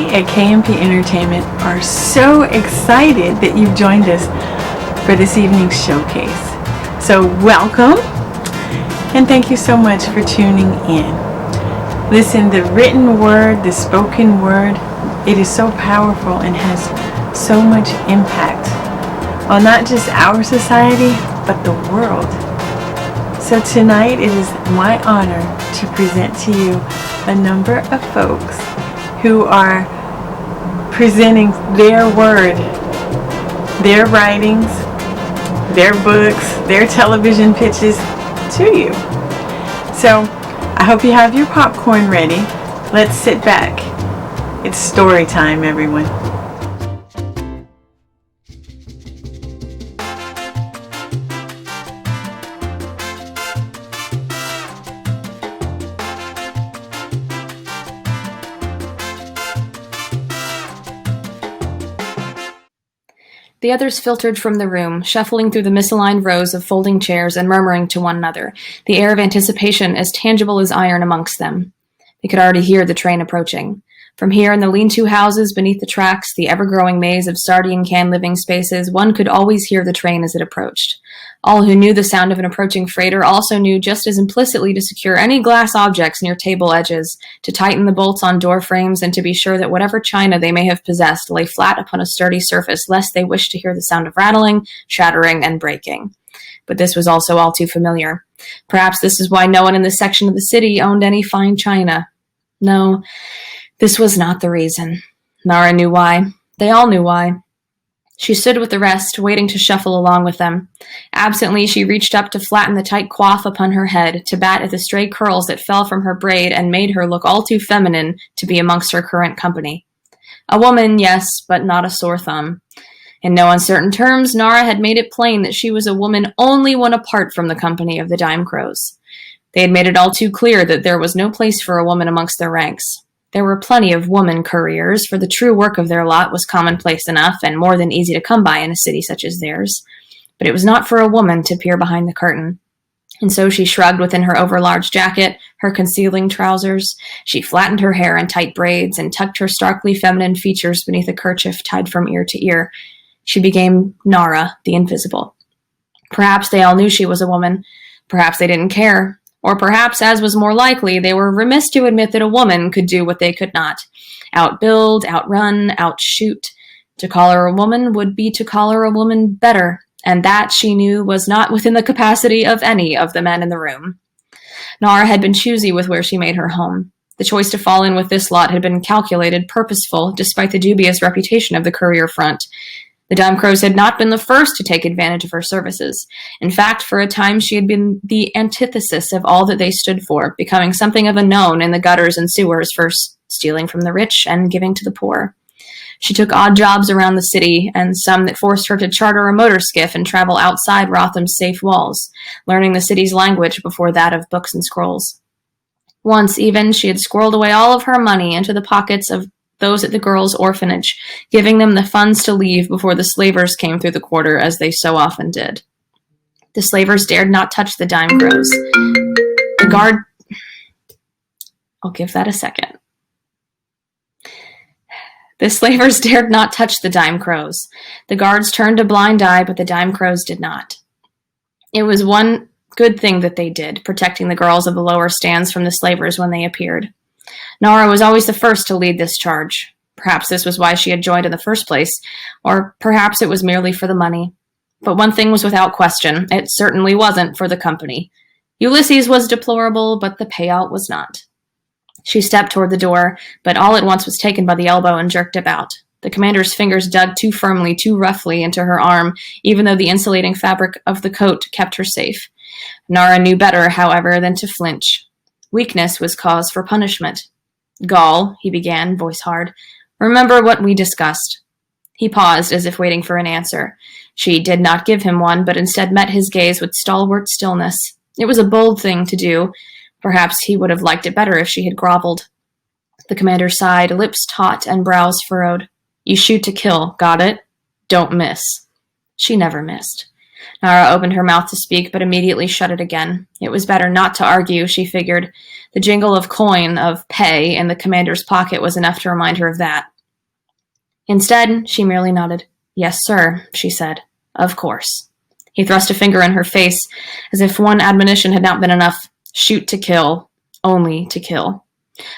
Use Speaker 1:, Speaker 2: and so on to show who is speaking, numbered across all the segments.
Speaker 1: at KMP Entertainment are so excited that you've joined us for this evening's showcase. So welcome, and thank you so much for tuning in. Listen, the written word, the spoken word, it is so powerful and has so much impact on not just our society, but the world. So tonight it is my honor to present to you a number of folks who are presenting their word, their writings, their books, their television pitches to you. So I hope you have your popcorn ready. Let's sit back. It's story time, everyone.
Speaker 2: The others filtered from the room, shuffling through the misaligned rows of folding chairs and murmuring to one another, the air of anticipation as tangible as iron amongst them. They could already hear the train approaching. From here in the lean-to houses beneath the tracks, the ever-growing maze of sardine can living spaces, one could always hear the train as it approached. All who knew the sound of an approaching freighter also knew just as implicitly to secure any glass objects near table edges, to tighten the bolts on door frames, and to be sure that whatever china they may have possessed lay flat upon a sturdy surface, lest they wished to hear the sound of rattling, shattering, and breaking. But this was also all too familiar. Perhaps this is why no one in this section of the city owned any fine china. No, this was not the reason. Nara knew why. They all knew why. She stood with the rest, waiting to shuffle along with them. Absently, she reached up to flatten the tight coif upon her head, to bat at the stray curls that fell from her braid and made her look all too feminine to be amongst her current company. A woman, yes, but not a sore thumb. In no uncertain terms, Nara had made it plain that she was a woman only when apart from the company of the Dime Crows. They had made it all too clear that there was no place for a woman amongst their ranks. There were plenty of woman couriers, for the true work of their lot was commonplace enough and more than easy to come by in a city such as theirs. But it was not for a woman to peer behind the curtain. And so she shrugged within her overlarge jacket, her concealing trousers. She flattened her hair in tight braids and tucked her starkly feminine features beneath a kerchief tied from ear to ear. She became Nara, the invisible. Perhaps they all knew she was a woman. Perhaps they didn't care. Or perhaps, as was more likely, they were remiss to admit that a woman could do what they could not. Outbuild, outrun, outshoot. To call her a woman would be to call her a woman better, and that, she knew, was not within the capacity of any of the men in the room. Nara had been choosy with where she made her home. The choice to fall in with this lot had been calculated, purposeful, despite the dubious reputation of the courier front. The Dime Crows had not been the first to take advantage of her services. In fact, for a time she had been the antithesis of all that they stood for, becoming something of a known in the gutters and sewers for stealing from the rich and giving to the poor. She took odd jobs around the city, and some that forced her to charter a motor skiff and travel outside Rotham's safe walls, learning the city's language before that of books and scrolls. Once, even, she had squirreled away all of her money into the pockets of those at the girls' orphanage, giving them the funds to leave before the slavers came through the quarter, as they so often did. The slavers dared not touch the Dime Crows. The guard... I'll give that a second. The slavers dared not touch the Dime Crows. The guards turned a blind eye, but the Dime Crows did not. It was one good thing that they did, protecting the girls of the lower stands from the slavers when they appeared. Nara was always the first to lead this charge. Perhaps this was why she had joined in the first place, or perhaps it was merely for the money. But one thing was without question, it certainly wasn't for the company. Ulysses was deplorable, but the payout was not. She stepped toward the door, but all at once was taken by the elbow and jerked about. The commander's fingers dug too firmly, too roughly into her arm, even though the insulating fabric of the coat kept her safe. Nara knew better, however, than to flinch. Weakness was cause for punishment. "Gall," he began, voice hard, "remember what we discussed." He paused, as if waiting for an answer. She did not give him one, but instead met his gaze with stalwart stillness. It was a bold thing to do. Perhaps he would have liked it better if she had groveled. The commander sighed, lips taut and brows furrowed. "You shoot to kill, got it? Don't miss." She never missed. Nara opened her mouth to speak, but immediately shut it again. It was better not to argue, she figured. The jingle of coin, of pay, in the commander's pocket was enough to remind her of that. Instead, she merely nodded. "Yes, sir," she said. "Of course." He thrust a finger in her face, as if one admonition had not been enough. Shoot to kill. Only to kill.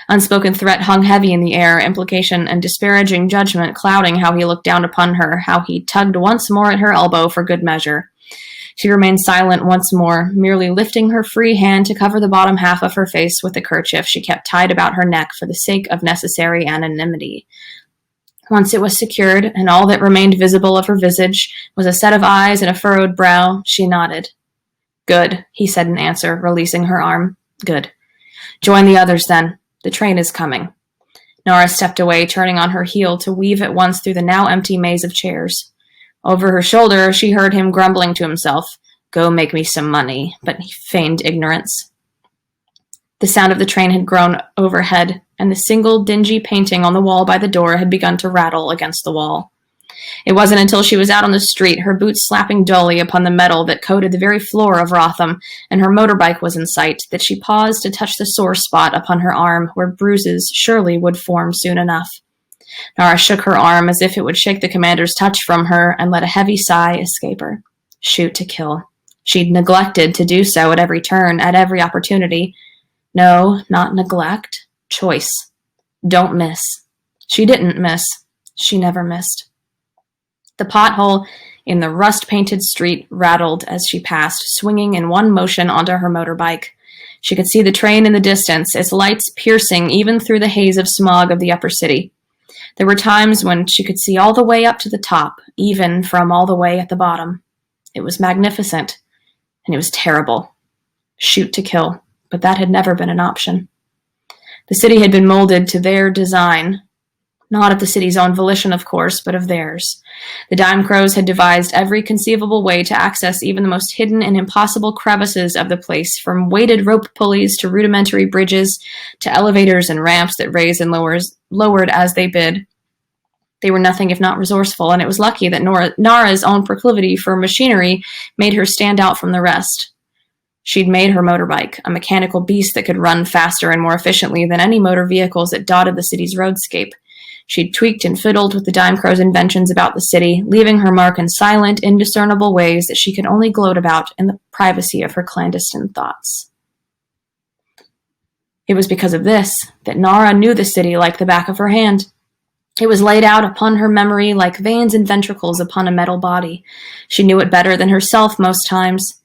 Speaker 2: Unspoken threat hung heavy in the air, implication and disparaging judgment clouding how he looked down upon her, how he tugged once more at her elbow for good measure. She remained silent once more, merely lifting her free hand to cover the bottom half of her face with the kerchief she kept tied about her neck for the sake of necessary anonymity. Once it was secured, and all that remained visible of her visage was a set of eyes and a furrowed brow, she nodded. "Good," he said in answer, releasing her arm. "Good. Join the others, then. The train is coming." Nora stepped away, turning on her heel to weave at once through the now empty maze of chairs. Over her shoulder, she heard him grumbling to himself, "Go make me some money," but he feigned ignorance. The sound of the train had grown overhead, and the single dingy painting on the wall by the door had begun to rattle against the wall. It wasn't until she was out on the street, her boots slapping dully upon the metal that coated the very floor of Rotham, and her motorbike was in sight, that she paused to touch the sore spot upon her arm, where bruises surely would form soon enough. Nara shook her arm as if it would shake the commander's touch from her, and let a heavy sigh escape her. Shoot to kill. She'd neglected to do so at every turn, at every opportunity. No, not neglect. Choice. Don't miss. She didn't miss. She never missed. The pothole in the rust-painted street rattled as she passed, swinging in one motion onto her motorbike. She could see the train in the distance, its lights piercing even through the haze of smog of the upper city. There were times when she could see all the way up to the top, even from all the way at the bottom. It was magnificent, and it was terrible. Shoot to kill, but that had never been an option. The city had been molded to their design, not of the city's own volition, of course, but of theirs. The Dime Crows had devised every conceivable way to access even the most hidden and impossible crevices of the place, from weighted rope pulleys to rudimentary bridges to elevators and ramps that raised and lowered as they bid. They were nothing if not resourceful, and it was lucky that Nara's own proclivity for machinery made her stand out from the rest. She'd made her motorbike, a mechanical beast that could run faster and more efficiently than any motor vehicles that dotted the city's roadscape. She'd tweaked and fiddled with the Dime Crow's inventions about the city, leaving her mark in silent, indiscernible ways that she could only gloat about in the privacy of her clandestine thoughts. It was because of this that Nara knew the city like the back of her hand. It was laid out upon her memory like veins and ventricles upon a metal body. She knew it better than herself most times.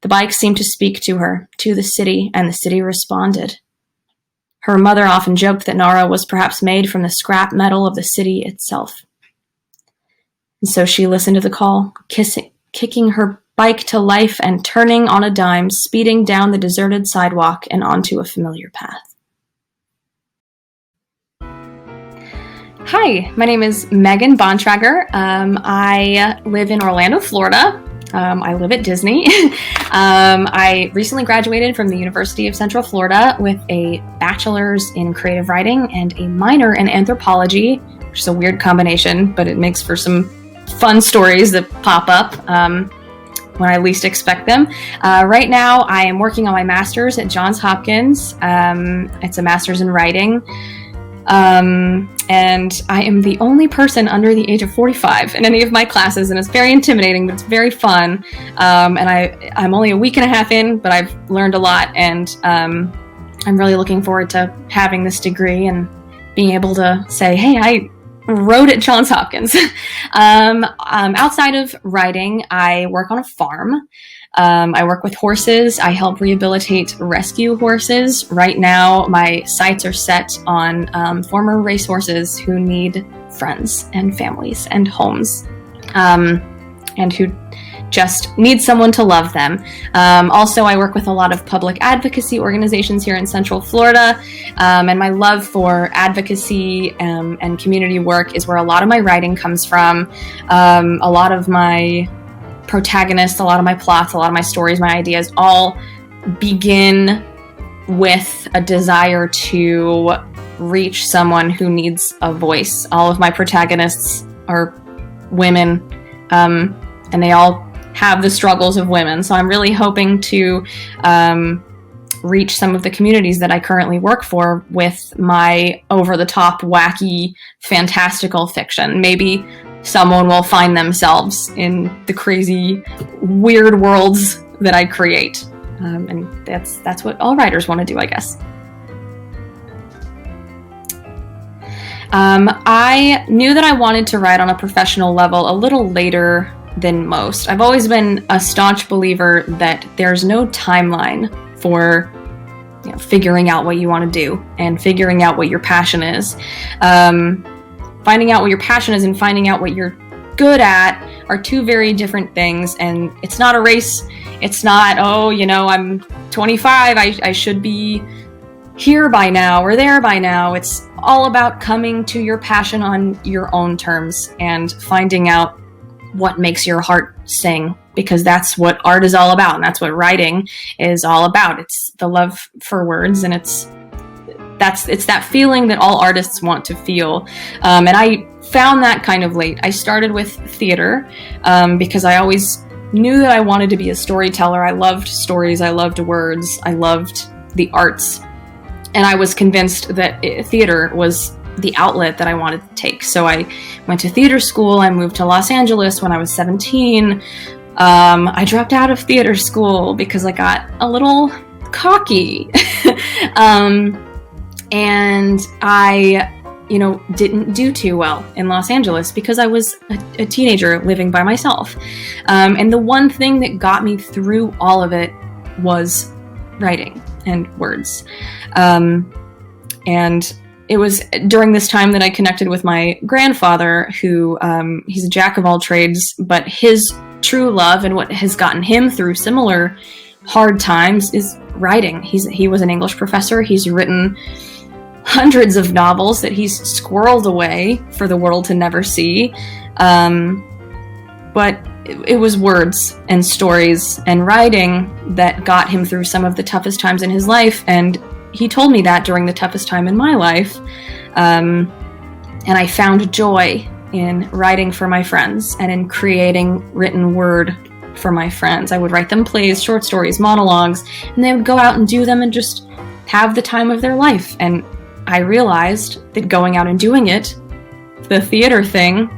Speaker 2: The bike seemed to speak to her, to the city, and the city responded. Her mother often joked that Nara was perhaps made from the scrap metal of the city itself. And so she listened to the call, kicking her bike to life and turning on a dime, speeding down the deserted sidewalk and onto a familiar path. Hi, my name is Megan Bontrager. I live in Orlando, Florida. I live at Disney. I recently graduated from the University of Central Florida with a bachelor's in creative writing and a minor in anthropology, which is a weird combination, but it makes for some fun stories that pop up when I least expect them. Right now, I am working on my master's at Johns Hopkins. It's a master's in writing. And I am the only person under the age of 45 in any of my classes, and it's very intimidating, but it's very fun. And I'm only a week and a half in, but I've learned a lot, and I'm really looking forward to having this degree and being able to say, hey, I wrote at Johns Hopkins. Outside of writing, I work on a farm. I work with horses. I help rehabilitate rescue horses. Right now, my sights are set on former racehorses who need friends and families and homes, and who just need someone to love them. Also, I work with a lot of public advocacy organizations here in Central Florida, and my love for advocacy and community work is where a lot of my writing comes from. A lot of my protagonists, a lot of my plots, a lot of my stories, my ideas all begin with a desire to reach someone who needs a voice. All of my protagonists are women, and they all have the struggles of women. So I'm really hoping to reach some of the communities that I currently work for with my over-the-top, wacky, fantastical fiction. Maybe someone will find themselves in the crazy, weird worlds that I create. And that's what all writers want to do, I guess. I knew that I wanted to write on a professional level a little later than most. I've always been a staunch believer that there's no timeline for figuring out what you want to do and figuring out what your passion is. Finding out what your passion is and finding out what you're good at are two very different things, and it's not a race. It's not, I'm 25, I should be here by now or there by now. It's all about coming to your passion on your own terms and finding out what makes your heart sing, because that's what art is all about, and that's what writing is all about. It's the love for words, and it's that feeling that all artists want to feel. And I found that kind of late. I started with theater because I always knew that I wanted to be a storyteller. I loved stories, I loved words, I loved the arts, and I was convinced that theater was the outlet that I wanted to take. So I went to theater school. I moved to Los Angeles when I was 17. I dropped out of theater school because I got a little cocky. And I, didn't do too well in Los Angeles because I was a teenager living by myself. And the one thing that got me through all of it was writing and words. And it was during this time that I connected with my grandfather, who he's a jack of all trades, but his true love and what has gotten him through similar hard times is writing. He was an English professor. He's written hundreds of novels that he's squirreled away for the world to never see. But it was words and stories and writing that got him through some of the toughest times in his life, and he told me that during the toughest time in my life. And I found joy in writing for my friends and in creating written word for my friends. I would write them plays, short stories, monologues, and they would go out and do them and just have the time of their life. And I realized that going out and doing it, the theater thing,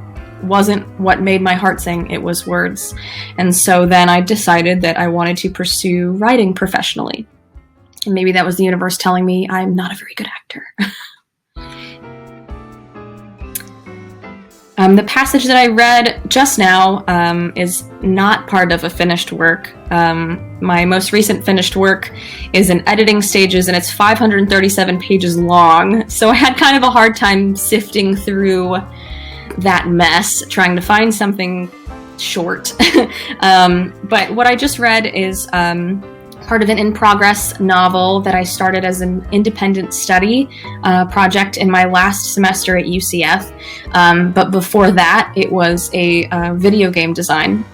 Speaker 2: wasn't what made my heart sing, it was words. And so then I decided that I wanted to pursue writing professionally. And maybe that was the universe telling me I'm not a very good actor. The passage that I read just now is not part of a finished work. My most recent finished work is in editing stages, and it's 537 pages long. So I had kind of a hard time sifting through that mess, trying to find something short. But what I just read is part of an in-progress novel that I started as an independent study project in my last semester at UCF. But before that, it was a video game design.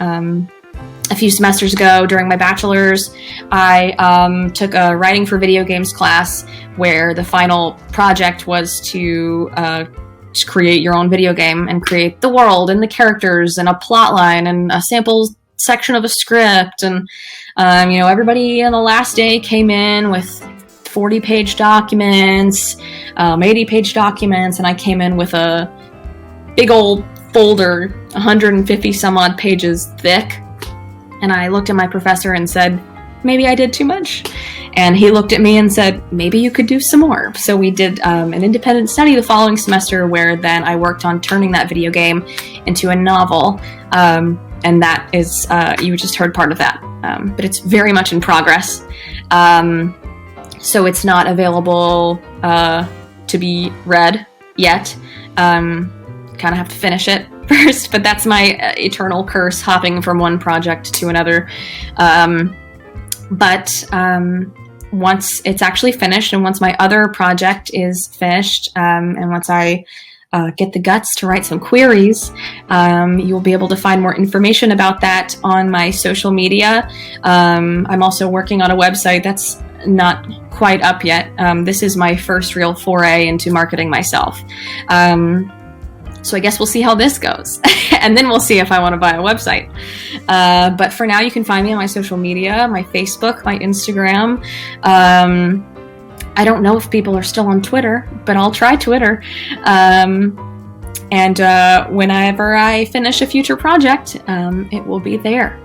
Speaker 2: A few semesters ago, during my bachelor's, I took a writing for video games class where the final project was to just create your own video game and create the world and the characters and a plot line and a sample section of a script. And everybody on the last day came in with 40-page documents, 80-page documents, and I came in with a big old folder, 150 some odd pages thick. And I looked at my professor and said, maybe I did too much. And he looked at me and said, maybe you could do some more. So we did an independent study the following semester where then I worked on turning that video game into a novel. And that is, you just heard part of that. But it's very much in progress. So it's not available to be read yet. Kind of have to finish it first, but that's my eternal curse, hopping from one project to another. But once it's actually finished, and once my other project is finished, and once I get the guts to write some queries, you'll be able to find more information about that on my social media. I'm also working on a website that's not quite up yet. This is my first real foray into marketing myself. So I guess we'll see how this goes. And then we'll see if I want to buy a website. But for now, you can find me on my social media, my Facebook, my Instagram. I don't know if people are still on Twitter, but I'll try Twitter. And whenever I finish a future project, it will be there.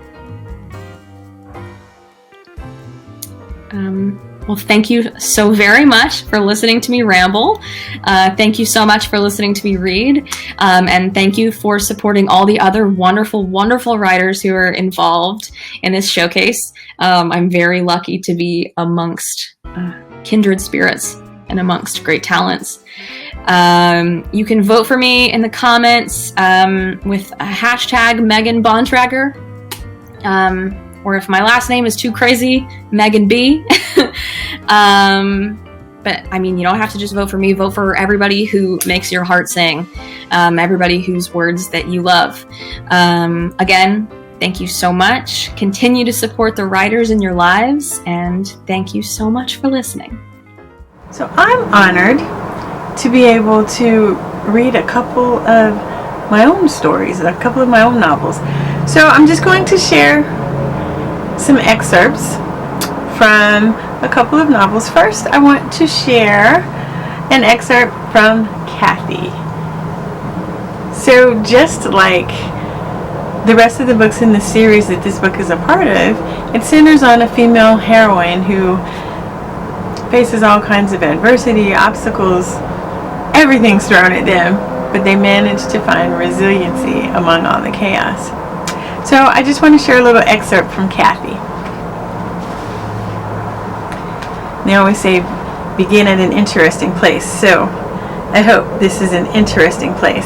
Speaker 2: Well, thank you so very much for listening to me ramble. Thank you so much for listening to me read. And thank you for supporting all the other wonderful, wonderful writers who are involved in this showcase. I'm very lucky to be amongst kindred spirits and amongst great talents. You can vote for me in the comments with a hashtag Megan Bontrager. Or if my last name is too crazy, Megan B. But I mean, you don't have to just vote for me. Vote for everybody who makes your heart sing. Everybody whose words that you love. Again, thank you so much. Continue to support the writers in your lives. And thank you so much for listening.
Speaker 1: So I'm honored to be able to read a couple of my own stories, a couple of my own novels. So I'm just going to share some excerpts from a couple of novels. First, I want to share an excerpt from Kathy. So just like the rest of the books in the series that this book is a part of, it centers on a female heroine who faces all kinds of adversity, obstacles, everything's thrown at them, but they manage to find resiliency among all the chaos. So I just want to share a little excerpt from Kathy. They always say begin at an interesting place, so I hope this is an interesting place.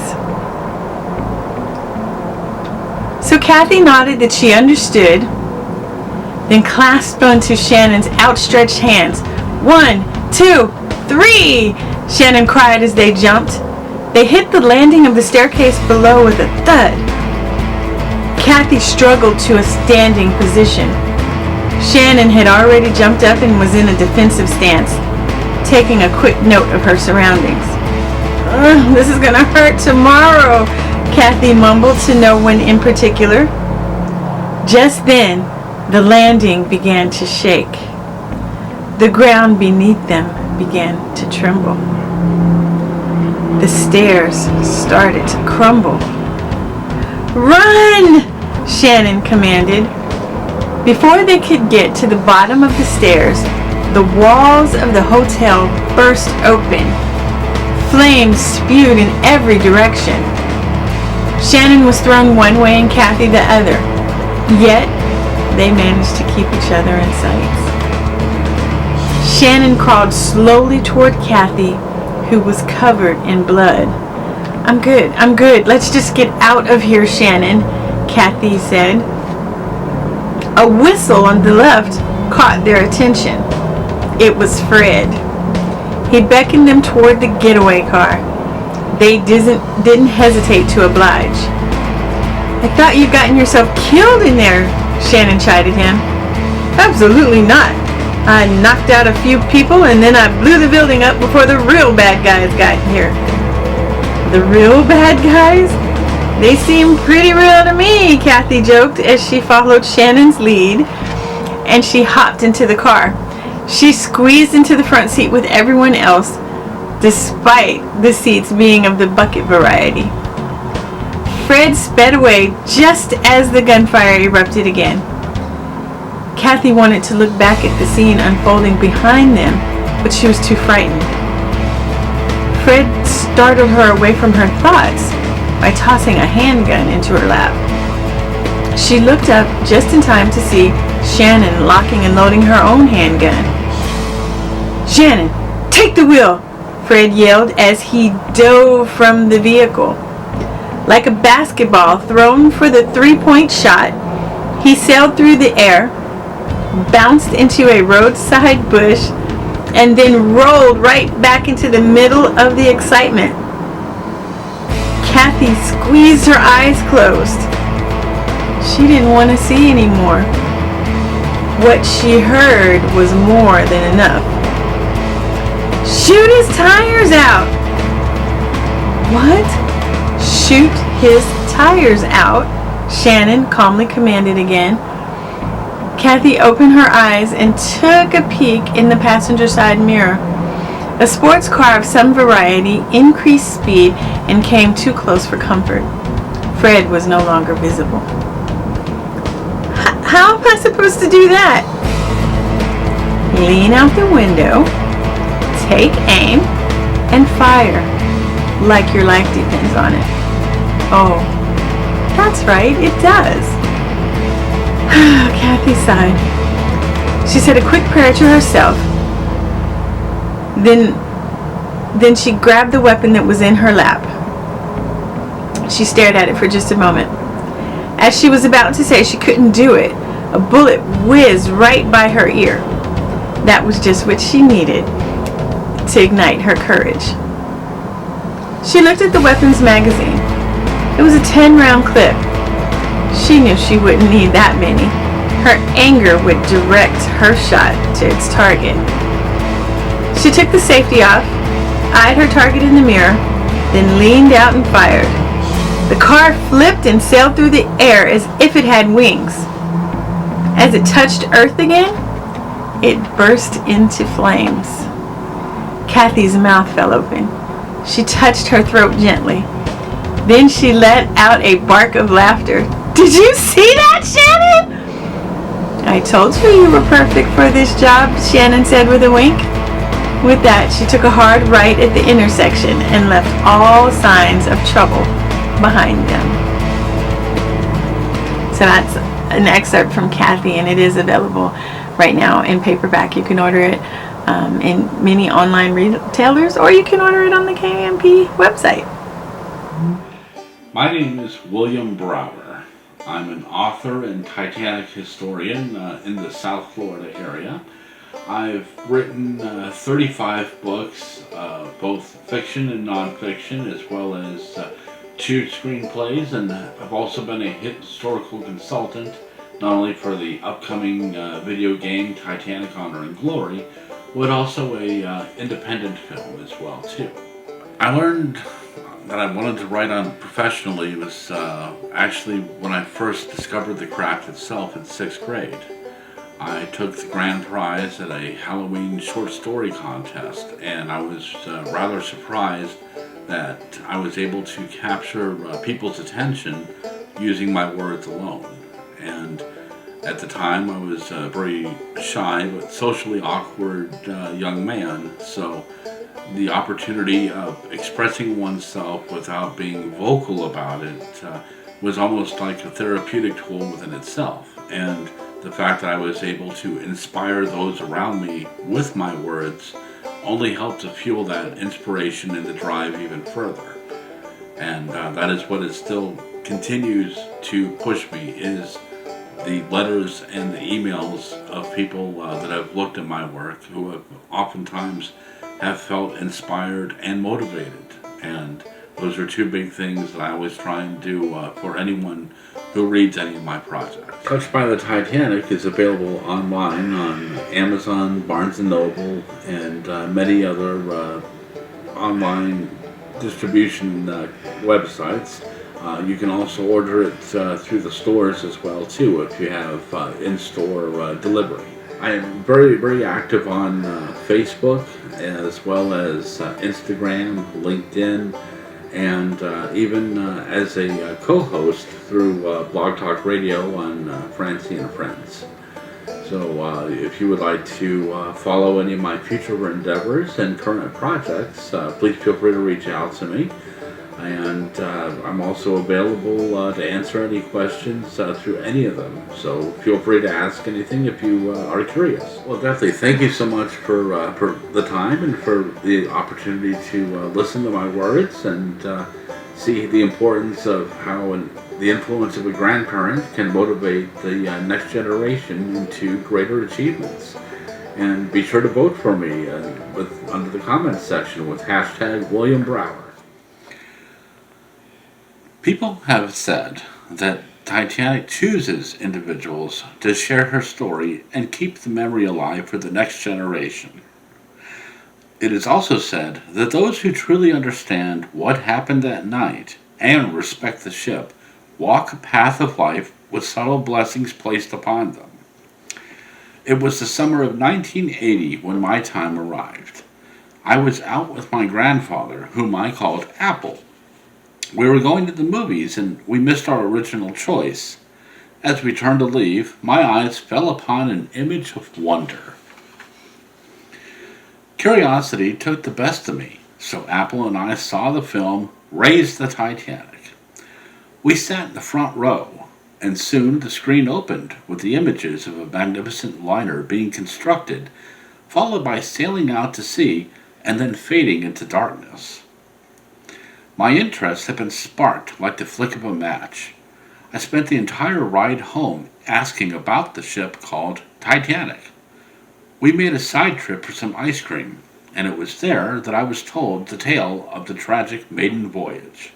Speaker 1: So Kathy nodded that she understood, then clasped onto Shannon's outstretched hands. 1, 2, 3, Shannon cried as they jumped. They hit the landing of the staircase below with a thud. Kathy struggled to a standing position. Shannon had already jumped up and was in a defensive stance, taking a quick note of her surroundings. This is gonna hurt tomorrow, Kathy mumbled to no one in particular. Just then, the landing began to shake. The ground beneath them began to tremble. The stairs started to crumble. Run! Shannon commanded. Before they could get to the bottom of the stairs, the walls of the hotel burst open. Flames spewed in every direction. Shannon was thrown one way and Kathy the other. Yet, they managed to keep each other in sight. Shannon crawled slowly toward Kathy, who was covered in blood. I'm good. Let's just get out of here, Shannon, Kathy said. A whistle on the left caught their attention. It was Fred. He beckoned them toward the getaway car. They didn't hesitate to oblige. I thought you'd gotten yourself killed in there, Shannon chided him. Absolutely not. I knocked out a few people and then I blew the building up before the real bad guys got here. The real bad guys? They seem pretty real to me, Kathy joked as she followed Shannon's lead and she hopped into the car. She squeezed into the front seat with everyone else, despite the seats being of the bucket variety. Fred sped away just as the gunfire erupted again. Kathy wanted to look back at the scene unfolding behind them, but she was too frightened. Fred startled her away from her thoughts by tossing a handgun into her lap. She looked up just in time to see Shannon locking and loading her own handgun. Shannon, take the wheel, Fred yelled as he dove from the vehicle. Like a basketball thrown for the three-point shot, he sailed through the air, bounced into a roadside bush, and then rolled right back into the middle of the excitement. Kathy squeezed her eyes closed. She didn't want to see anymore. What she heard was more than enough. Shoot his tires out! What? Shoot his tires out, Shannon calmly commanded again. Kathy opened her eyes and took a peek in the passenger side mirror. A sports car of some variety increased speed and came too close for comfort. Fred was no longer visible. How am I supposed to do that? Lean out the window, take aim, and fire, like your life depends on it. Oh, that's right, it does. Kathy sighed. She said a quick prayer to herself. Then she grabbed the weapon that was in her lap. She stared at it for just a moment. As she was about to say she couldn't do it, a bullet whizzed right by her ear. That was just what she needed to ignite her courage. She looked at the weapon's magazine. It was a 10-round clip. She knew she wouldn't need that many. Her anger would direct her shot to its target. She took the safety off, eyed her target in the mirror, then leaned out and fired. The car flipped and sailed through the air as if it had wings. As it touched Earth again, it burst into flames. Kathy's mouth fell open. She touched her throat gently. Then she let out a bark of laughter. Did you see that, Shannon? I told you were perfect for this job, Shannon said with a wink. With that, she took a hard right at the intersection and left all signs of trouble behind them. So that's an excerpt from Kathy, and it is available right now in paperback. You can order it in many online retailers, or you can order it on the KMP website.
Speaker 3: My name is William Brower. I'm an author and Titanic historian in the South Florida area. I've written 35 books, both fiction and nonfiction, as well as 2 screenplays, and I've also been a historical consultant, not only for the upcoming video game Titanic Honor and Glory, but also a independent film as well too. I learned that I wanted to write on professionally was actually when I first discovered the craft itself in 6th grade. I took the grand prize at a Halloween short story contest, and I was rather surprised that I was able to capture people's attention using my words alone. And at the time I was a very shy but socially awkward young man, so the opportunity of expressing oneself without being vocal about it was almost like a therapeutic tool within itself. And the fact that I was able to inspire those around me with my words only helped to fuel that inspiration and the drive even further. And that is what it still continues to push me, is the letters and the emails of people that have looked at my work, who have oftentimes have felt inspired and motivated. And those are 2 big things that I always try and do for anyone who reads any of my projects. Touched by the Titanic is available online on Amazon, Barnes & Noble, and many other online distribution websites. You can also order it through the stores as well too, if you have in-store delivery. I am very, very active on Facebook, as well as Instagram, LinkedIn, and even as a co-host through Blog Talk Radio on Francine and Friends. So if you would like to follow any of my future endeavors and current projects, please feel free to reach out to me. And I'm also available to answer any questions through any of them. So feel free to ask anything if you are curious. Well, definitely thank you so much for the time and for the opportunity to listen to my words and see the importance of how the influence of a grandparent can motivate the next generation into greater achievements. And be sure to vote for me under the comments section with hashtag William Brower. People have said that Titanic chooses individuals to share her story and keep the memory alive for the next generation. It is also said that those who truly understand what happened that night and respect the ship walk a path of life with subtle blessings placed upon them. It was the summer of 1980 when my time arrived. I was out with my grandfather, whom I called Apple. We were going to the movies and we missed our original choice. As we turned to leave, my eyes fell upon an image of wonder. Curiosity took the best of me, so Apple and I saw the film Raise the Titanic. We sat in the front row, and soon the screen opened with the images of a magnificent liner being constructed, followed by sailing out to sea and then fading into darkness. My interest had been sparked like the flick of a match. I spent the entire ride home asking about the ship called Titanic. We made a side trip for some ice cream, and it was there that I was told the tale of the tragic maiden voyage.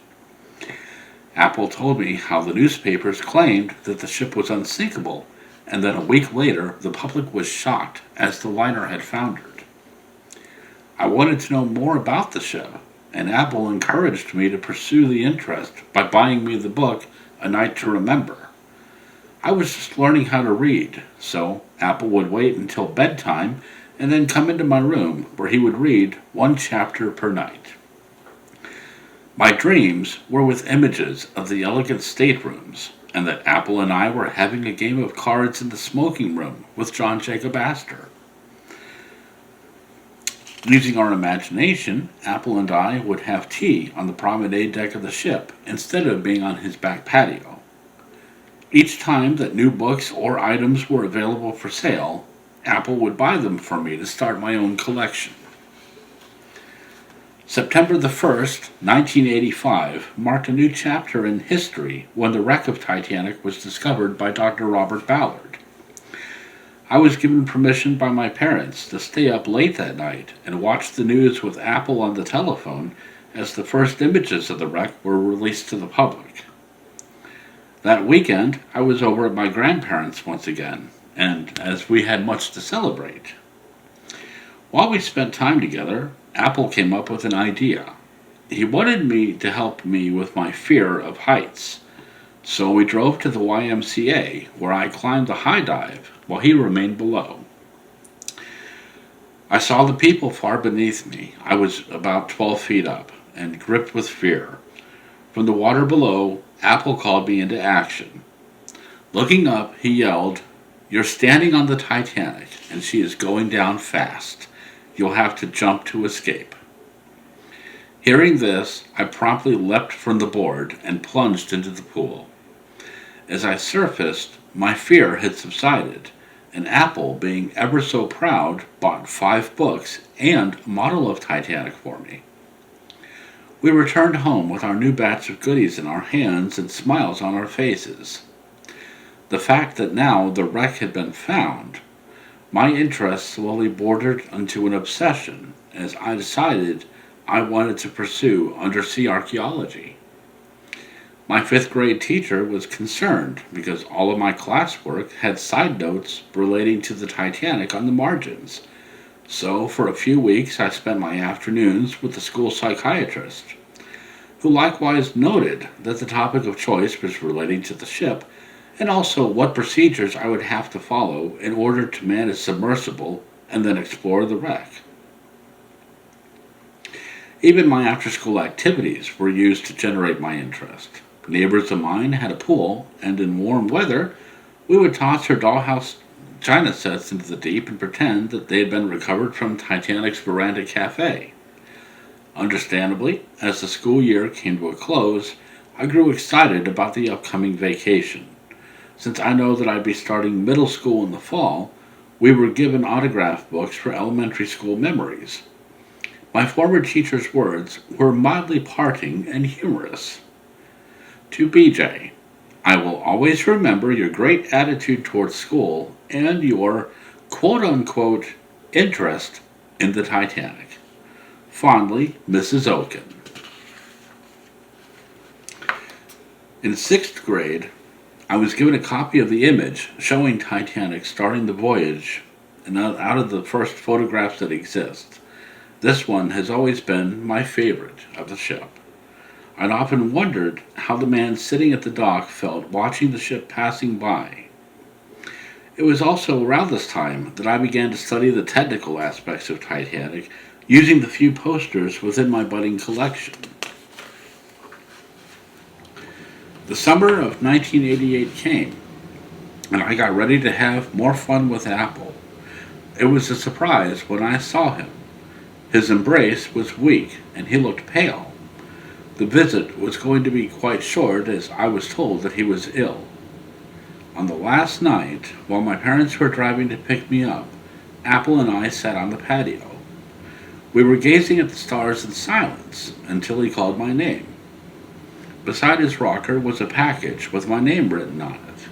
Speaker 3: Apple told me how the newspapers claimed that the ship was unsinkable, and then a week later the public was shocked as the liner had foundered. I wanted to know more about the ship, and Apple encouraged me to pursue the interest by buying me the book A Night to Remember. I was just learning how to read, so Apple would wait until bedtime and then come into my room where he would read one chapter per night. My dreams were with images of the elegant staterooms, and that Apple and I were having a game of cards in the smoking room with John Jacob Astor. Using our imagination, Apple and I would have tea on the promenade deck of the ship instead of being on his back patio. Each time that new books or items were available for sale, Apple would buy them for me to start my own collection. September the 1st, 1985, marked a new chapter in history when the wreck of Titanic was discovered by Dr. Robert Ballard. I was given permission by my parents to stay up late that night and watch the news with Apple on the telephone as the first images of the wreck were released to the public. That weekend, I was over at my grandparents' once again, and as we had much to celebrate. While we spent time together, Apple came up with an idea. He wanted me to help me with my fear of heights, so we drove to the YMCA, where I climbed the high dive while he remained below. I saw the people far beneath me. I was about 12 feet up and gripped with fear. From the water below, Apple called me into action. Looking up, he yelled, "You're standing on the Titanic, and she is going down fast. You'll have to jump to escape." Hearing this, I promptly leapt from the board and plunged into the pool. As I surfaced, my fear had subsided, and Apple, being ever so proud, bought 5 books and a model of Titanic for me. We returned home with our new batch of goodies in our hands and smiles on our faces. The fact that now the wreck had been found, my interest slowly bordered into an obsession as I decided I wanted to pursue undersea archaeology. My 5th grade teacher was concerned because all of my classwork had side notes relating to the Titanic on the margins. So for a few weeks I spent my afternoons with the school psychiatrist, who likewise noted that the topic of choice was relating to the ship and also what procedures I would have to follow in order to man a submersible and then explore the wreck. Even my after-school activities were used to generate my interest. Neighbors of mine had a pool, and in warm weather, we would toss her dollhouse china sets into the deep and pretend that they had been recovered from Titanic's veranda cafe. Understandably, as the school year came to a close, I grew excited about the upcoming vacation. Since I know that I'd be starting middle school in the fall, we were given autograph books for elementary school memories. My former teacher's words were mildly parting and humorous. To BJ, I will always remember your great attitude towards school and your quote-unquote interest in the Titanic. Fondly, Mrs. Oken. In 6th grade, I was given a copy of the image showing Titanic starting the voyage, and out of the first photographs that exist, this one has always been my favorite of the ship. I'd often wondered how the man sitting at the dock felt watching the ship passing by. It was also around this time that I began to study the technical aspects of Titanic, using the few posters within my budding collection. The summer of 1988 came, and I got ready to have more fun with Apple. It was a surprise when I saw him. His embrace was weak, and he looked pale. The visit was going to be quite short, as I was told that he was ill. On the last night, while my parents were driving to pick me up, Apple and I sat on the patio. We were gazing at the stars in silence until he called my name. Beside his rocker was a package with my name written on it.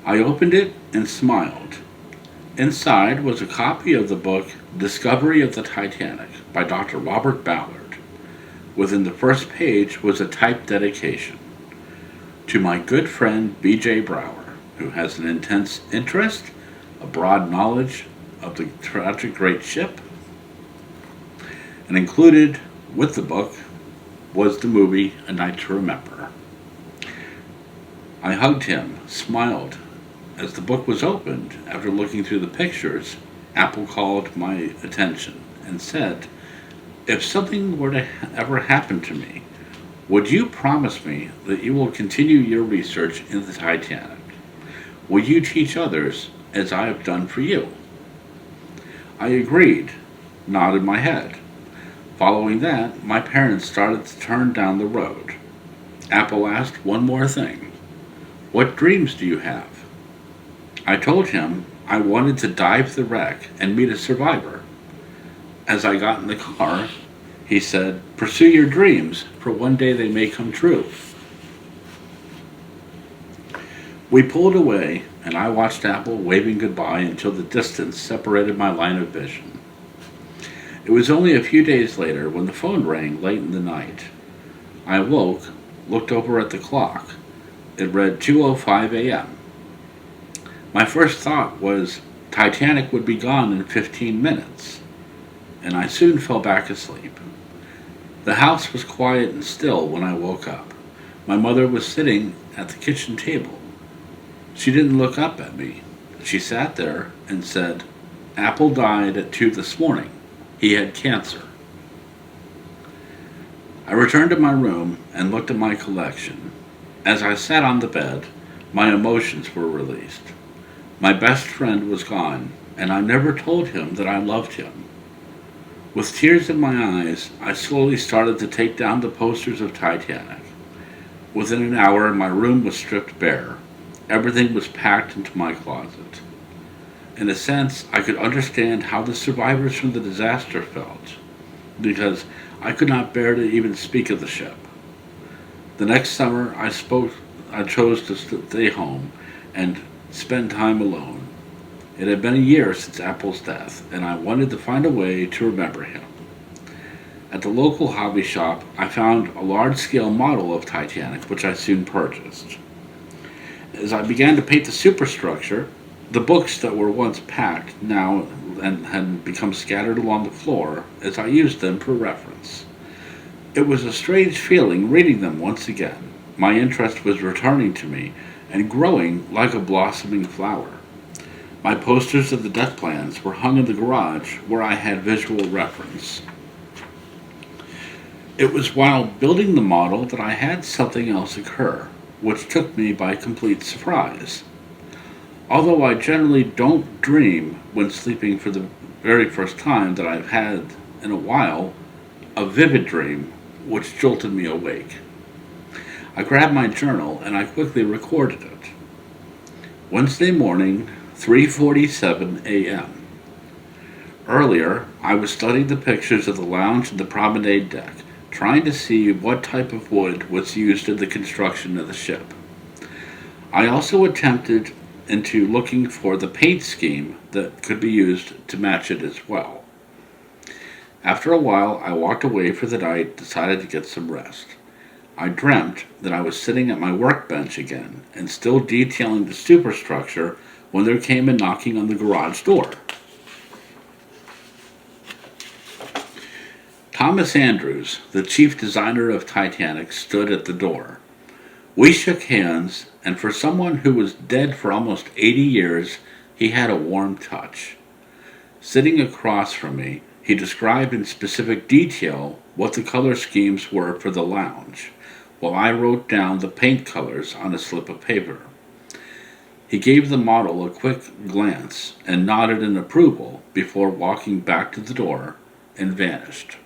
Speaker 3: I opened it and smiled. Inside was a copy of the book Discovery of the Titanic by Dr. Robert Ballard. Within the first page was a typed dedication. To my good friend B.J. Brower, who has an intense interest, a broad knowledge of the tragic great ship, and included with the book was the movie A Night to Remember. I hugged him, smiled. As the book was opened, after looking through the pictures, Apple called my attention and said, "If something were to ever happen to me, would you promise me that you will continue your research in the Titanic? Will you teach others as I have done for you?" I agreed, nodded my head. Following that, my parents started to turn down the road. Apple asked one more thing. "What dreams do you have?" I told him I wanted to dive the wreck and meet a survivor. As I got in the car, he said, "Pursue your dreams, for one day they may come true." We pulled away, and I watched Apple waving goodbye until the distance separated my line of vision. It was only a few days later when the phone rang late in the night. I awoke, looked over at the clock. It read 2:05 a.m. My first thought was Titanic would be gone in 15 minutes, and I soon fell back asleep. The house was quiet and still when I woke up. My mother was sitting at the kitchen table. She didn't look up at me. She sat there and said, "Apple died at 2 this morning. He had cancer." I returned to my room and looked at my collection. As I sat on the bed, my emotions were released. My best friend was gone, and I never told him that I loved him. With tears in my eyes, I slowly started to take down the posters of Titanic. Within an hour, my room was stripped bare. Everything was packed into my closet. In a sense, I could understand how the survivors from the disaster felt, because I could not bear to even speak of the ship. The next summer, I chose to stay home and spend time alone. It had been a year since Apple's death, and I wanted to find a way to remember him. At the local hobby shop, I found a large-scale model of Titanic, which I soon purchased. As I began to paint the superstructure, the books that were once packed now and had become scattered along the floor as I used them for reference. It was a strange feeling reading them once again. My interest was returning to me and growing like a blossoming flower. My posters of the deck plans were hung in the garage where I had visual reference. It was while building the model that I had something else occur, which took me by complete surprise. Although I generally don't dream when sleeping for the very first time that I've had in a while, a vivid dream which jolted me awake. I grabbed my journal and I quickly recorded it. Wednesday morning, 3:47 a.m. Earlier, I was studying the pictures of the lounge and the promenade deck, trying to see what type of wood was used in the construction of the ship. I also attempted into looking for the paint scheme that could be used to match it as well. After a while, I walked away for the night, decided to get some rest. I dreamt that I was sitting at my workbench again and still detailing the superstructure when there came a knocking on the garage door. Thomas Andrews, the chief designer of Titanic, stood at the door. We shook hands, and for someone who was dead for almost 80 years, he had a warm touch. Sitting across from me, he described in specific detail what the color schemes were for the lounge, while I wrote down the paint colors on a slip of paper. He gave the model a quick glance and nodded in approval before walking back to the door and vanished.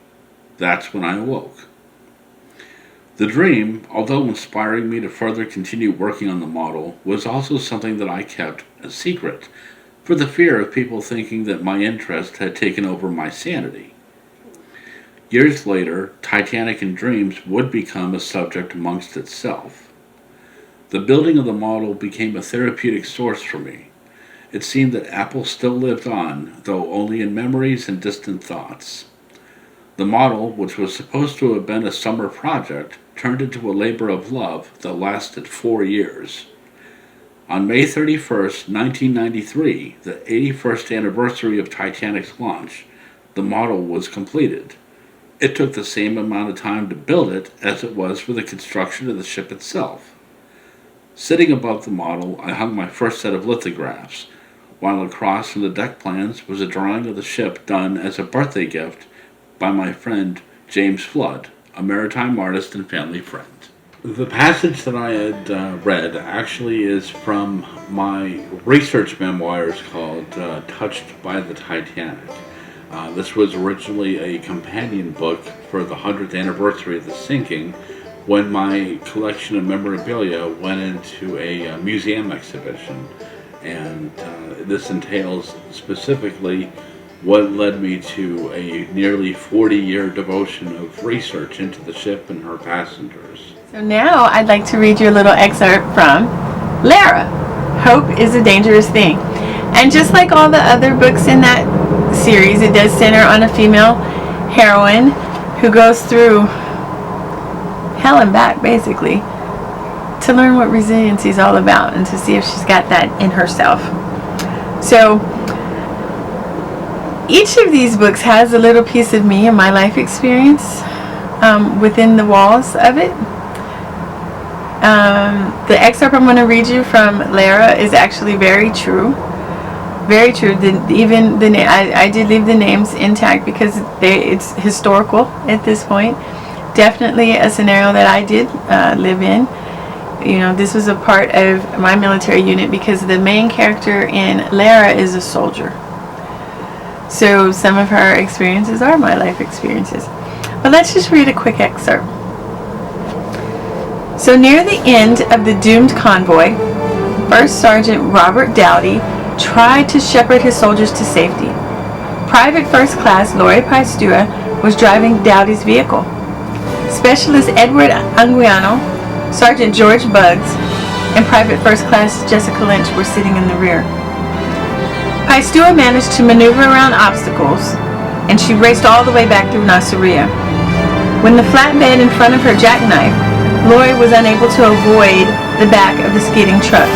Speaker 3: That's when I awoke. The dream, although inspiring me to further continue working on the model, was also something that I kept a secret, for the fear of people thinking that my interest had taken over my sanity. Years later, Titanic and dreams would become a subject amongst itself. The building of the model became a therapeutic source for me. It seemed that Apple still lived on, though only in memories and distant thoughts. The model, which was supposed to have been a summer project, turned into a labor of love that lasted 4 years. On May 31st, 1993, the 81st anniversary of Titanic's launch, the model was completed. It took the same amount of time to build it as it was for the construction of the ship itself. Sitting above the model, I hung my first set of lithographs, while across from the deck plans was a drawing of the ship done as a birthday gift by my friend James Flood, a maritime artist and family friend. The passage that I had read actually is from my research memoirs called Touched by the Titanic. This was originally a companion book for the 100th anniversary of the sinking, when my collection of memorabilia went into a museum exhibition. And this entails specifically what led me to a nearly 40-year devotion of research into the ship and her passengers.
Speaker 1: So now I'd like to read you a little excerpt from Lara, Hope is a Dangerous Thing. And just like all the other books in that series, it does center on a female heroine who goes through hell and back, basically, to learn what resiliency is all about and to see if she's got that in herself. So each of these books has a little piece of me and my life experience within the walls of it. The excerpt I'm going to read you from Lara is actually very true. Very true. I did leave the names intact because it's historical at this point. Definitely a scenario that I did live in. You know, this was a part of my military unit because the main character in Lara is a soldier. So some of her experiences are my life experiences. But let's just read a quick excerpt. So near the end of the doomed convoy, First Sergeant Robert Dowdy tried to shepherd his soldiers to safety. Private First Class Lori Paistua was driving Dowdy's vehicle. Specialist Edward Anguiano, Sergeant George Buggs, and Private First Class Jessica Lynch were sitting in the rear. Paistua managed to maneuver around obstacles, and she raced all the way back through Nasiriyah. When the flatbed in front of her jackknifed, Lori was unable to avoid the back of the skidding truck.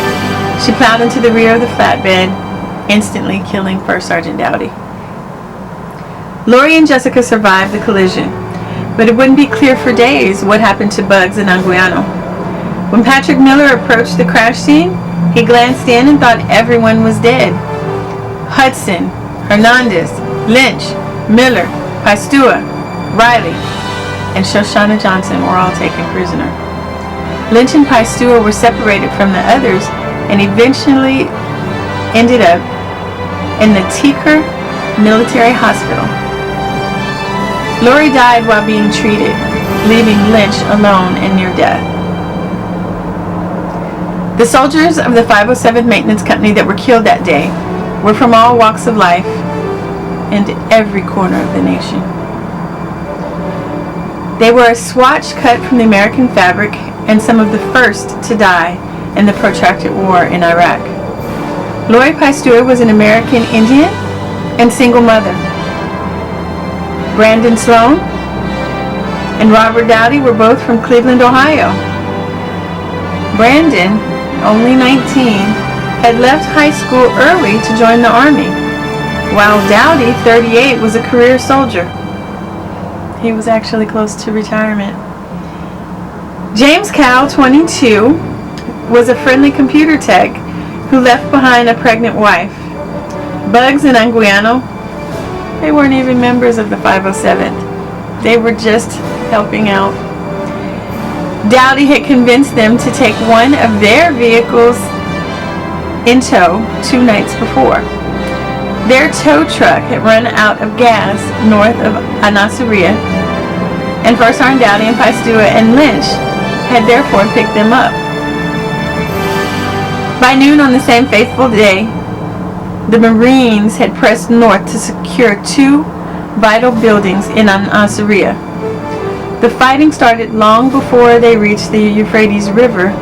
Speaker 1: She plowed into the rear of the flatbed, instantly killing First Sergeant Dowdy. Lori and Jessica survived the collision, but it wouldn't be clear for days what happened to Buggs and Anguiano. When Patrick Miller approached the crash scene, he glanced in and thought everyone was dead. Hudson, Hernandez, Lynch, Miller, Paistua, Riley, and Shoshana Johnson were all taken prisoner. Lynch and Paistua were separated from the others and eventually ended up in the Tikrit Military Hospital. Lori died while being treated, leaving Lynch alone and near death. The soldiers of the 507th Maintenance Company that were killed that day were from all walks of life and every corner of the nation. They were a swatch cut from the American fabric and some of the first to die in the protracted war in Iraq. Lori Paistua was an American Indian and single mother. Brandon Sloan and Robert Dowdy were both from Cleveland, Ohio. Brandon, only 19, had left high school early to join the Army, while Dowdy, 38, was a career soldier. He was actually close to retirement. James Cowell, 22, was a friendly computer tech who left behind a pregnant wife. Bugs and Anguiano, they weren't even members of the 507th. They were just helping out. Dowdy had convinced them to take one of their vehicles in tow 2 nights before. Their tow truck had run out of gas north of Anasarua, and First Sergeant Dowdy and Paistua and Lynch had therefore picked them up. By noon on the same fateful day, the Marines had pressed north to secure 2 vital buildings in Anasarua. The fighting started long before they reached the Euphrates River,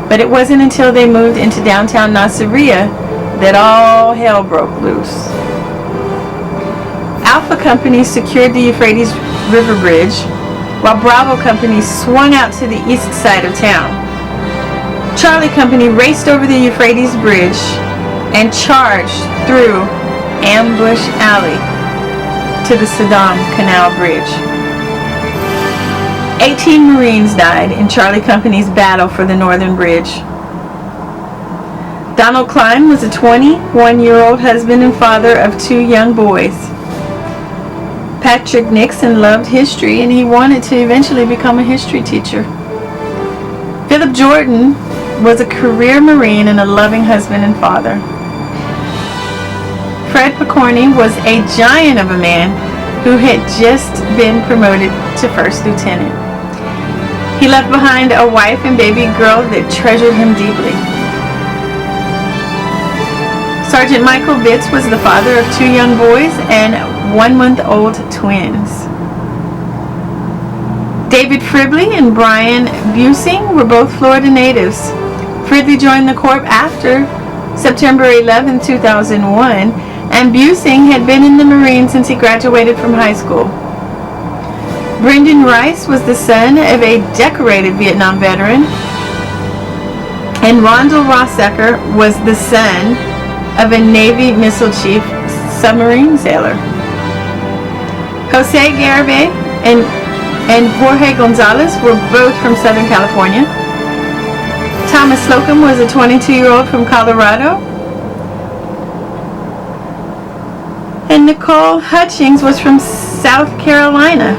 Speaker 1: but it wasn't until they moved into downtown Nasiriyah that all hell broke loose. Alpha Company secured the Euphrates River Bridge, while Bravo Company swung out to the east side of town. Charlie Company raced over the Euphrates Bridge and charged through Ambush Alley to the Saddam Canal Bridge. 18 Marines died in Charlie Company's battle for the Northern Bridge. Donald Klein was a 21-year-old husband and father of 2 young boys. Patrick Nixon loved history, and he wanted to eventually become a history teacher. Philip Jordan was a career Marine and a loving husband and father. Fred Picorni was a giant of a man who had just been promoted to first lieutenant. He left behind a wife and baby girl that treasured him deeply. Sergeant Michael Bitts was the father of 2 young boys and 1-month-old twins. David Fribley and Brian Busing were both Florida natives. Fribley joined the Corps after September 11, 2001, and Busing had been in the Marines since he graduated from high school. Brendan Rice was the son of a decorated Vietnam veteran, and Rondell Rossecker was the son of a Navy missile chief submarine sailor. Jose Garibay and Jorge Gonzalez were both from Southern California. Thomas Slocum was a 22-year-old from Colorado. And Nicole Hutchings was from South Carolina.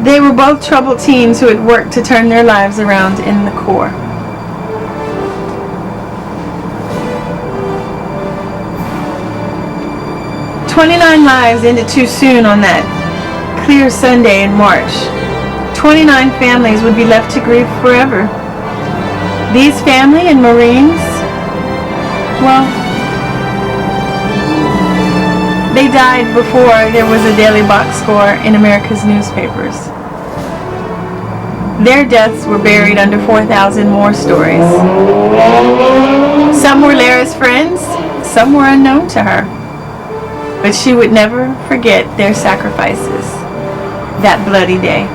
Speaker 1: They were both troubled teens who had worked to turn their lives around in the Corps. "29 lives ended too soon on that clear Sunday in March. 29 families would be left to grieve forever. These family and Marines, well, they died before there was a daily box score in America's newspapers. Their deaths were buried under 4,000 more stories. Some were Lara's friends, some were unknown to her. But she would never forget their sacrifices that bloody day."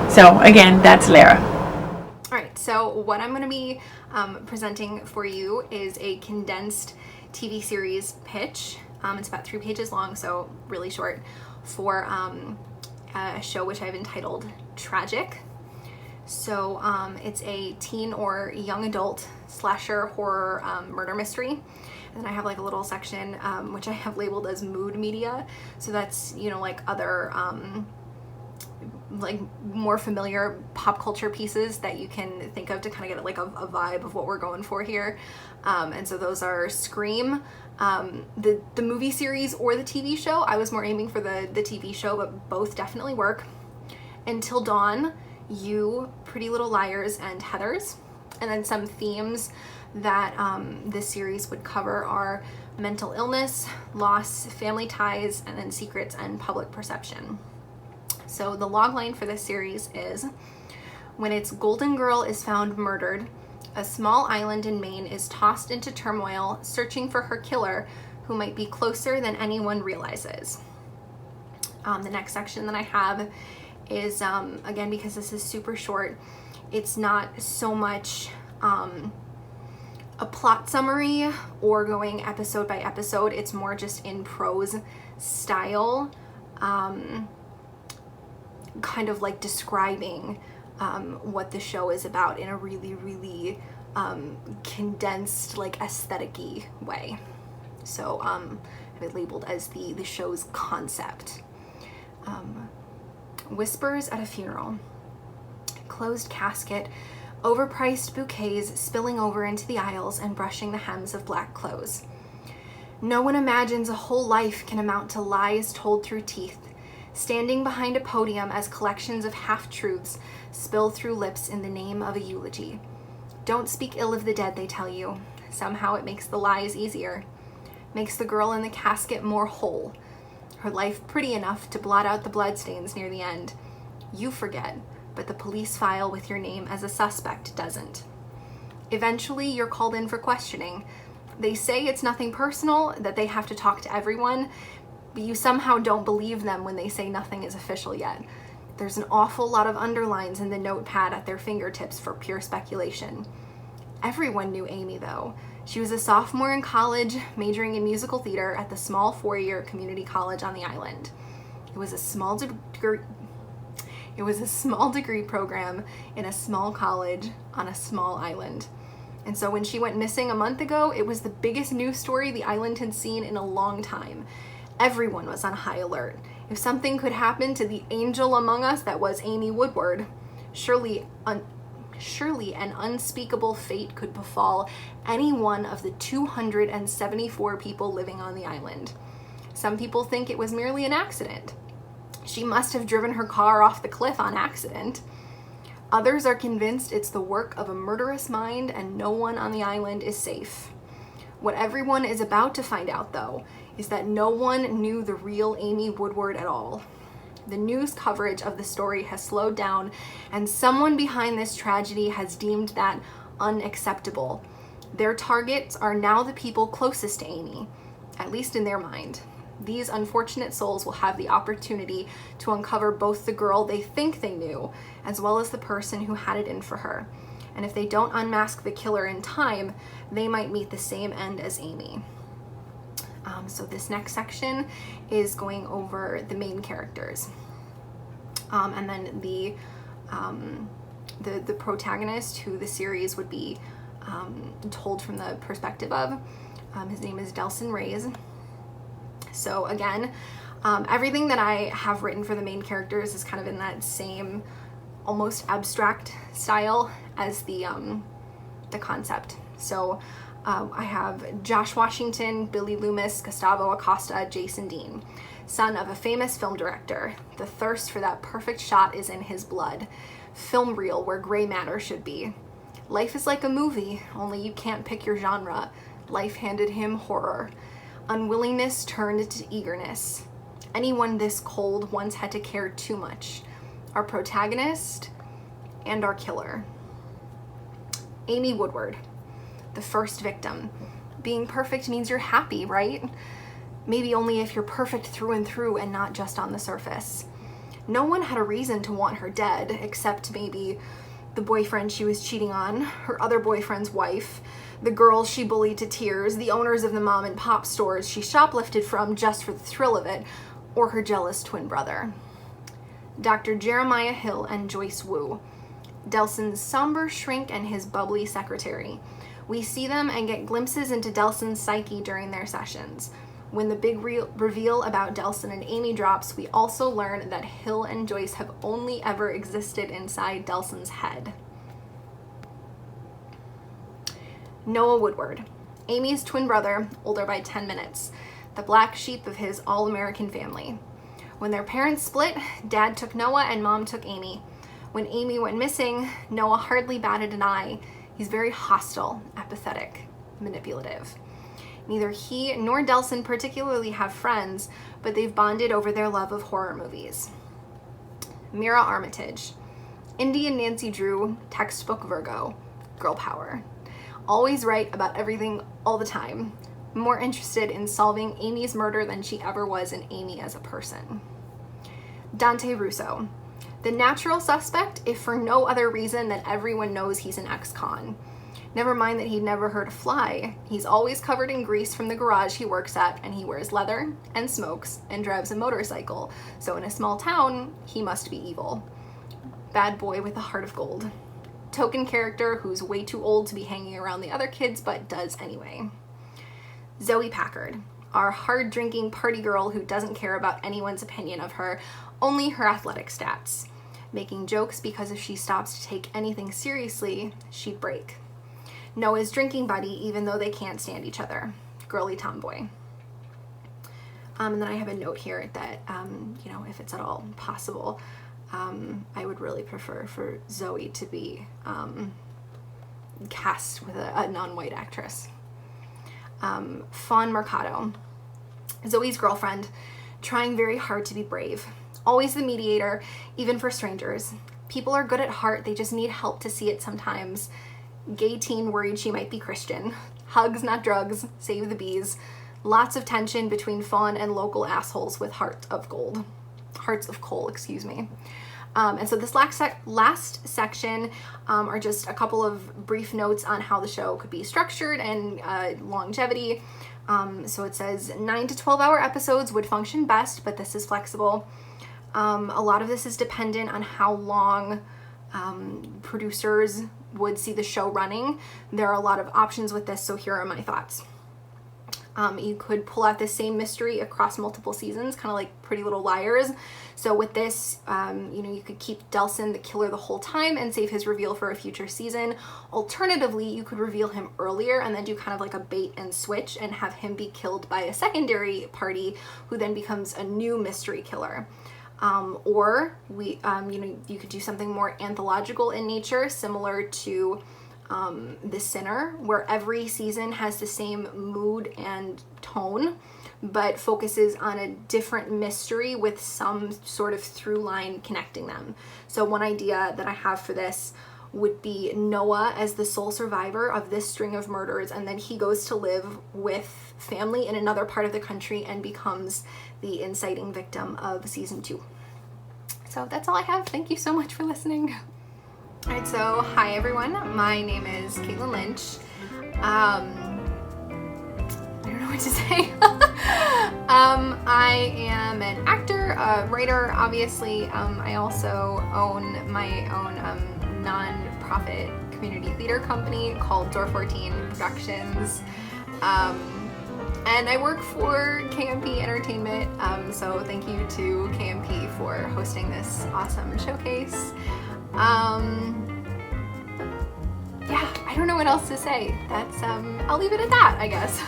Speaker 1: So again, that's Lara.
Speaker 4: Alright, so what I'm going to be presenting for you is a condensed TV series pitch. It's about 3 pages long, so really short, for a show which I've entitled Tragic. So it's a teen or young adult slasher horror murder mystery. And then I have like a little section which I have labeled as mood media. So that's, you know, like other like more familiar pop culture pieces that you can think of to kind of get like a vibe of what we're going for here. And so those are Scream, the movie series or the TV show. I was more aiming for the TV show, but both definitely work. Until Dawn, You, Pretty Little Liars, and Heathers. And then some themes that this series would cover are mental illness, loss, family ties, and then secrets and public perception. So the logline for this series is: when its golden girl is found murdered, a small island in Maine is tossed into turmoil, searching for her killer, who might be closer than anyone realizes. The next section that I have is, again, because this is super short, it's not so much a plot summary or going episode by episode. It's more just in prose style, kind of like describing what the show is about in a really, really condensed, like aesthetic-y way. So I have it labeled as the show's concept. Whispers at a funeral. Closed casket, overpriced bouquets spilling over into the aisles and brushing the hems of black clothes. No one imagines a whole life can amount to lies told through teeth, standing behind a podium as collections of half-truths spill through lips in the name of a eulogy. Don't speak ill of the dead, they tell you. Somehow it makes the lies easier. Makes the girl in the casket more whole. Her life pretty enough to blot out the bloodstains near the end. You forget, but the police file with your name as a suspect doesn't. Eventually, you're called in for questioning. They say it's nothing personal, that they have to talk to everyone, but you somehow don't believe them when they say nothing is official yet. There's an awful lot of underlines in the notepad at their fingertips for pure speculation. Everyone knew Amy, though. She was a sophomore in college, majoring in musical theater at the small 4-year community college on the island. It was a small degree program in a small college on a small island. And so when she went missing a month ago, it was the biggest news story the island had seen in a long time. Everyone was on high alert. If something could happen to the angel among us that was Amy Woodward, surely an unspeakable fate could befall any one of the 274 people living on the island. Some people think it was merely an accident. She must have driven her car off the cliff on accident. Others are convinced it's the work of a murderous mind and no one on the island is safe. What everyone is about to find out, though, is that no one knew the real Amy Woodward at all. The news coverage of the story has slowed down, and someone behind this tragedy has deemed that unacceptable. Their targets are now the people closest to Amy, at least in their mind. These unfortunate souls will have the opportunity to uncover both the girl they think they knew, as well as the person who had it in for her. And if they don't unmask the killer in time, they might meet the same end as Amy. So this next section is going over the main characters. And then the protagonist, who the series would be told from the perspective of. His name is Delson Reyes. So again, everything that I have written for the main characters is kind of in that same almost abstract style as the concept. So I have Josh Washington, Billy Loomis, Gustavo Acosta, Jason Dean, son of a famous film director. The thirst for that perfect shot is in his blood. Film reel where gray matter should be. Life is like a movie, only you can't pick your genre. Life handed him horror. Unwillingness turned to eagerness. Anyone this cold once had to care too much. Our protagonist and our killer. Amy Woodward, the first victim. Being perfect means you're happy, right? Maybe only if you're perfect through and through and not just on the surface. No one had a reason to want her dead, except maybe the boyfriend she was cheating on, her other boyfriend's wife, the girls she bullied to tears, the owners of the mom and pop stores she shoplifted from just for the thrill of it, or her jealous twin brother. Dr. Jeremiah Hill and Joyce Wu, Delson's somber shrink and his bubbly secretary. We see them and get glimpses into Delson's psyche during their sessions. When the big reveal about Delson and Amy drops, we also learn that Hill and Joyce have only ever existed inside Delson's head. Noah Woodward, Amy's twin brother, older by 10 minutes, the black sheep of his all-American family. When their parents split, Dad took Noah and Mom took Amy. When Amy went missing, Noah hardly batted an eye. He's very hostile, apathetic, manipulative. Neither he nor Delson particularly have friends, but they've bonded over their love of horror movies. Mira Armitage, Indian Nancy Drew, textbook Virgo, girl power. Always right about everything all the time. More interested in solving Amy's murder than she ever was in Amy as a person. Dante Russo, the natural suspect, if for no other reason than everyone knows he's an ex-con. Never mind that he'd never heard a fly. He's always covered in grease from the garage he works at, and he wears leather and smokes and drives a motorcycle. So in a small town, he must be evil. Bad boy with a heart of gold. Token character who's way too old to be hanging around the other kids, but does anyway. Zoe Packard, our hard-drinking party girl who doesn't care about anyone's opinion of her, only her athletic stats. Making jokes because if she stops to take anything seriously, she'd break. Noah's drinking buddy, even though they can't stand each other. Girly tomboy. And then I have a note here that, if it's at all possible, I would really prefer for Zoe to be cast with a non-white actress. Fawn Mercado, Zoe's girlfriend, trying very hard to be brave. Always the mediator, even for strangers. People are good at heart, they just need help to see it sometimes. Gay teen worried she might be Christian. Hugs, not drugs, save the bees. Lots of tension between Fawn and local assholes with hearts of coal, excuse me. And so this last section are just a couple of brief notes on how the show could be structured and longevity. So it says 9 to 12 hour episodes would function best, but this is flexible. A lot of this is dependent on how long producers would see the show running. There are a lot of options with this, so here are my thoughts. You could pull out the same mystery across multiple seasons, kind of like Pretty Little Liars. So with this, you could keep Delson the killer the whole time and save his reveal for a future season. Alternatively, you could reveal him earlier and then do kind of like a bait and switch and have him be killed by a secondary party who then becomes a new mystery killer. Or you could do something more anthological in nature, similar to The Sinner, where every season has the same mood and tone, but focuses on a different mystery with some sort of through line connecting them. So one idea that I have for this would be Noah as the sole survivor of this string of murders, and then he goes to live with family in another part of the country and becomes the inciting victim of season 2. So that's all I have. Thank you so much for listening. All right, so hi everyone. My name is Caitlin Lynch. I don't know what to say. I am an actor, a writer, obviously. I also own my own non-profit community theater company called Door 14 Productions. And I work for KMP Entertainment, so thank you to KMP for hosting this awesome showcase. Yeah, I don't know what else to say. That's, I'll leave it at that, I guess.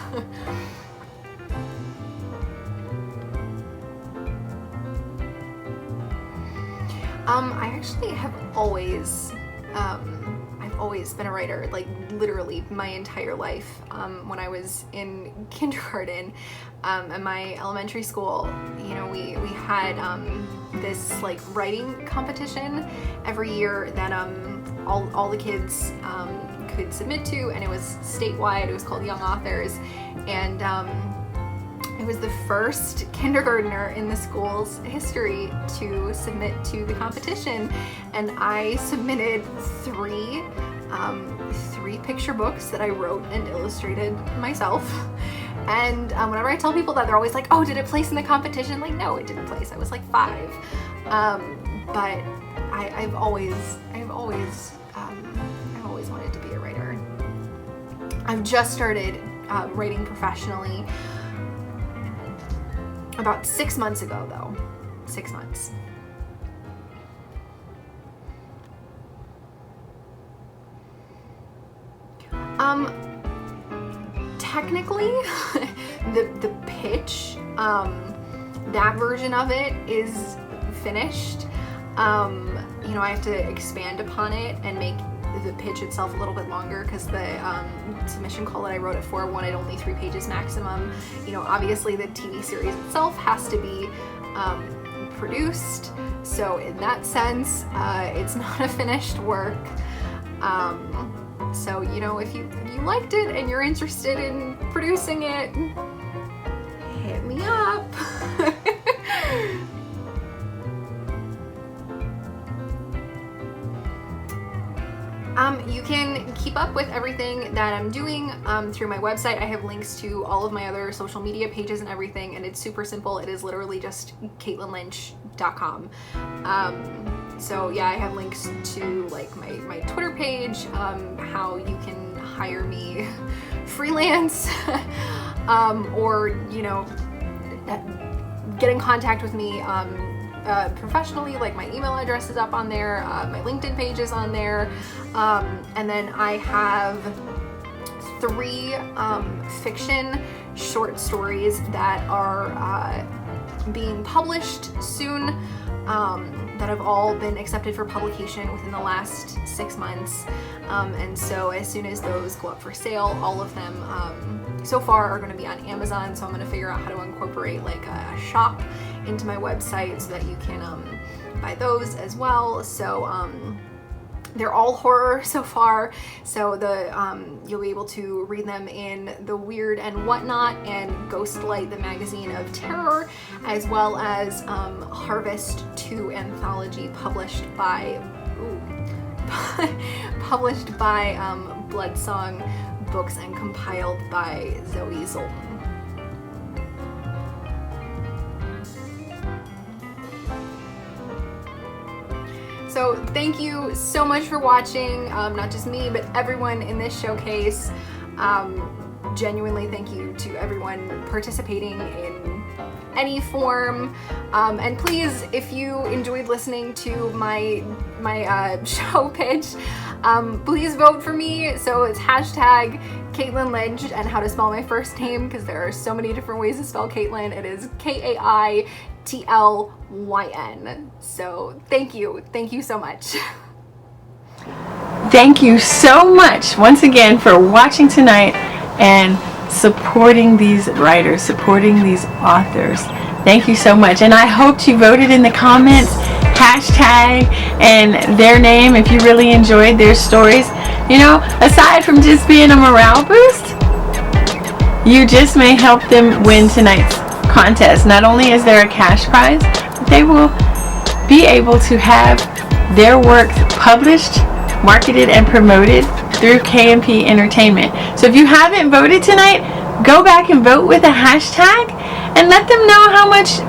Speaker 4: I actually have always, I've always been a writer, like literally my entire life. When I was in kindergarten, at my elementary school, we had this like writing competition every year that all the kids could submit to, and it was statewide. It was called Young Authors, and I was the first kindergartner in the school's history to submit to the competition, and I submitted three picture books that I wrote and illustrated myself. And whenever I tell people that, they're always like, "Oh, did it place in the competition?" Like, no, it didn't place. I was like 5. But I've always wanted to be a writer. I've just started writing professionally about 6 months ago, though. 6 months. Technically, the pitch, that version of it is finished. I have to expand upon it and make the pitch itself a little bit longer because the submission call that I wrote it for wanted only 3 pages maximum. Obviously the TV series itself has to be produced, so in that sense, it's not a finished work. So, if you liked it and you're interested in producing it, hit me up. You can keep up with everything that I'm doing through my website. I have links to all of my other social media pages and everything, and it's super simple. It is literally just CaitlinLynch.com. So yeah, I have links to like my Twitter page, how you can hire me freelance, or get in contact with me professionally. Like my email address is up on there, my LinkedIn page is on there, and then I have 3 fiction short stories that are being published soon, that have all been accepted for publication within the last 6 months, and so as soon as those go up for sale, all of them so far are going to be on Amazon, so I'm going to figure out how to incorporate like a shop into my website so that you can buy those as well. So they're all horror so far, so you'll be able to read them in The Weird and Whatnot and Ghostlight, the Magazine of Terror, as well as Harvest 2 anthology published by Bloodsong Books and compiled by Zoe Zoltan. So thank you so much for watching, not just me, but everyone in this showcase. Genuinely thank you to everyone participating in any form. And please, if you enjoyed listening to my show pitch, please vote for me. So it's hashtag Caitlin Lynch and how to spell my first name, because there are so many different ways to spell Caitlin. It is KAITLYN. So thank you so much.
Speaker 1: Thank you so much once again for watching tonight and supporting these writers, supporting these authors. Thank you so much, and I hope you voted in the comments hashtag and their name if you really enjoyed their stories. Aside from just being a morale boost, you just may help them win tonight's contest. Not only is there a cash prize, but they will be able to have their work published, marketed, and promoted through KMP Entertainment. So if you haven't voted tonight, go back and vote with a hashtag and let them know how much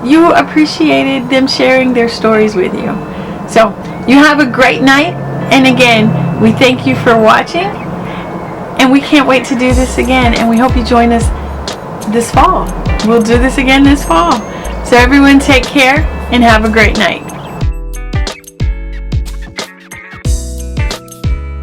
Speaker 1: you appreciated them sharing their stories with you. So you have a great night, and again, we thank you for watching, and we can't wait to do this again, and we hope you join us this fall. We'll do this again this fall. So everyone take care and have a great night.